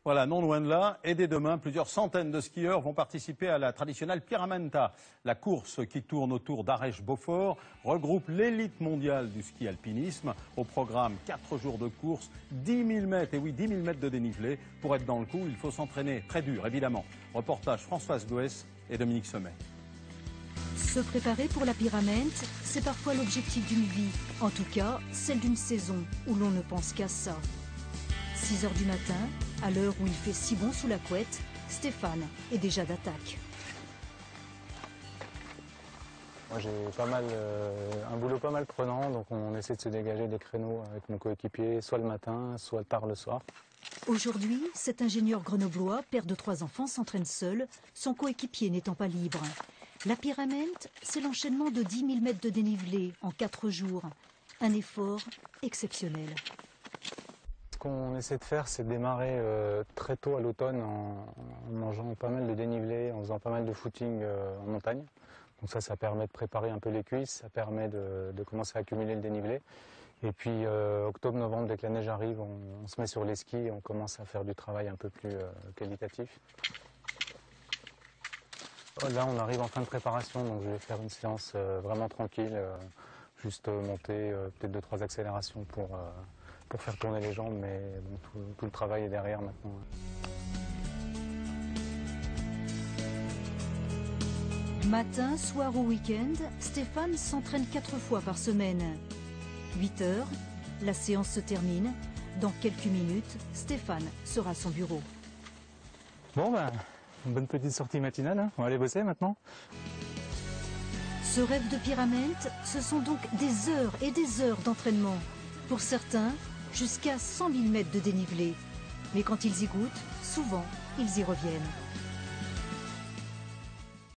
Voilà, non loin de là, et dès demain, plusieurs centaines de skieurs vont participer à la traditionnelle Pyramenta. La course qui tourne autour d'Arèche-Beaufort regroupe l'élite mondiale du ski alpinisme. Au programme, 4 jours de course, 10 000 mètres, et oui, 10 000 mètres de dénivelé. Pour être dans le coup, il faut s'entraîner très dur, évidemment. Reportage Françoise Goès et Dominique Sommet. Se préparer pour la Pyramenta, c'est parfois l'objectif d'une vie. En tout cas, celle d'une saison où l'on ne pense qu'à ça. 6 h du matin, à l'heure où il fait si bon sous la couette, Stéphane est déjà d'attaque. Moi j'ai un boulot pas mal prenant, donc on essaie de se dégager des créneaux avec mon coéquipier, soit le matin, soit tard le soir. Aujourd'hui, cet ingénieur grenoblois, père de 3 enfants, s'entraîne seul, son coéquipier n'étant pas libre. La Pyramenta, c'est l'enchaînement de 10 000 mètres de dénivelé en 4 jours. Un effort exceptionnel. Ce qu'on essaie de faire, c'est démarrer très tôt à l'automne en mangeant pas mal de dénivelé, en faisant pas mal de footing en montagne. Donc ça permet de préparer un peu les cuisses, ça permet de commencer à accumuler le dénivelé. Et puis octobre-novembre, dès que la neige arrive, on se met sur les skis et on commence à faire du travail un peu plus qualitatif. Là, on arrive en fin de préparation, donc je vais faire une séance vraiment tranquille, juste monter peut-être 2-3 accélérations pour faire tourner les jambes, mais bon, tout le travail est derrière maintenant. Matin, soir ou week-end, Stéphane s'entraîne 4 fois par semaine. 8 h, la séance se termine. Dans quelques minutes, Stéphane sera à son bureau. Bon ben, une bonne petite sortie matinale, hein. On va aller bosser maintenant. Ce rêve de Pyramenta, ce sont donc des heures et des heures d'entraînement. Pour certains, jusqu'à 100 000 mètres de dénivelé. Mais quand ils y goûtent, souvent, ils y reviennent.